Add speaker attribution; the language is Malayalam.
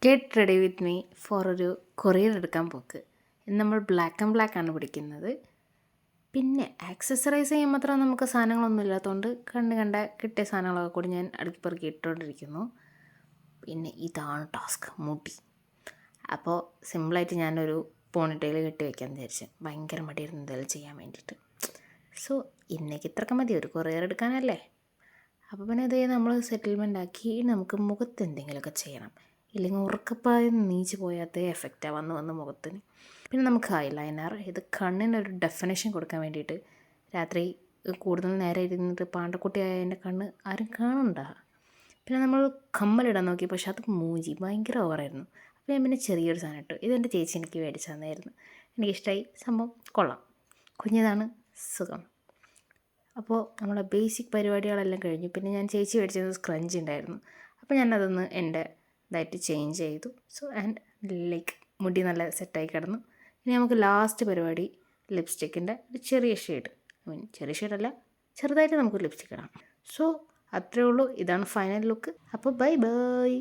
Speaker 1: Get ready with me for ഒരു കൊറിയർ എടുക്കാൻ പോക്ക്. നമ്മൾ ബ്ലാക്ക് ആൻഡ് ബ്ലാക്ക് ആണ് പിടിക്കുന്നത്. പിന്നെ ആക്സസറൈസ് ചെയ്യാൻ മാത്രം നമുക്ക് സാധനങ്ങളൊന്നും ഇല്ലാത്തതുകൊണ്ട് കണ്ട കിട്ടിയ സാധനങ്ങളൊക്കെ കൂടി ഞാൻ അടുക്കി പെറുക്കി ഇട്ടുകൊണ്ടിരിക്കുന്നു. പിന്നെ ഇതാണ് ടാസ്ക്, മുടി. അപ്പോൾ സിമ്പിളായിട്ട് ഞാനൊരു പോണിറ്റെയിൽ കെട്ടി വയ്ക്കാൻ വിചാരിച്ചു. ഭയങ്കര മടിയായിരുന്നു എന്തെങ്കിലും ചെയ്യാൻ വേണ്ടിയിട്ട്. സോ ഇന്നേക്ക് ഇത്രയൊക്കെ മതി, ഒരു കൊറിയർ എടുക്കാനല്ലേ. അപ്പോൾ പിന്നെ ഇതേ നമ്മൾ സെറ്റിൽമെൻ്റ് ആക്കി നമുക്ക് മുഖത്ത് എന്തെങ്കിലുമൊക്കെ ചെയ്യണം. ഇല്ലെങ്കിൽ ഉറക്കപ്പായം നീച്ച് പോയാത്തേ എഫക്റ്റാണ് വന്ന് മുഖത്തിന്. പിന്നെ നമുക്ക് ഐലൈനർ, ഇത് കണ്ണിനൊരു ഡെഫിനേഷൻ കൊടുക്കാൻ വേണ്ടിയിട്ട് രാത്രി കൂടുതൽ നേരം ഇരുന്നിട്ട് പാണ്ടക്കുട്ടിയായ എൻ്റെ കണ്ണ് ആരും കാണണ്ട. പിന്നെ നമ്മൾ കമ്മലിടാൻ നോക്കി, പക്ഷെ അത് മൂഞ്ചി ഭയങ്കര ഓവറായിരുന്നു. അപ്പോൾ ഞാൻ പിന്നെ ചെറിയൊരു സാധനം ഇട്ടു. ഇതെൻ്റെ ചേച്ചി എനിക്ക് മേടിച്ചു തന്നായിരുന്നു. എനിക്കിഷ്ടമായി, സംഭവം കൊള്ളാം, കുഞ്ഞിതാണ് സുഖം. അപ്പോൾ നമ്മളെ ബേസിക് പരിപാടികളെല്ലാം കഴിഞ്ഞു. പിന്നെ ഞാൻ ചേച്ചി മേടിച്ചത് സ്ക്രഞ്ച് ഉണ്ടായിരുന്നു. അപ്പോൾ ഞാനതൊന്ന് എൻ്റെ ഇതായിട്ട് ചേഞ്ച് ചെയ്തു. സോ ആൻഡ് ലൈക്ക് മുടി നല്ല സെറ്റായി കിടന്നു. ഇനി നമുക്ക് ലാസ്റ്റ് പരിപാടി ലിപ്സ്റ്റിക്കിൻ്റെ ഒരു ചെറിയ ഷെയ്ഡ്, ചെറിയ ഷെയ്ഡല്ല, ചെറുതായിട്ട് നമുക്ക് ലിപ്സ്റ്റിക് ഇടാം. സോ അത്രേ ഉള്ളൂ. ഇതാണ് ഫൈനൽ ലുക്ക്. അപ്പോൾ ബൈ ബൈ.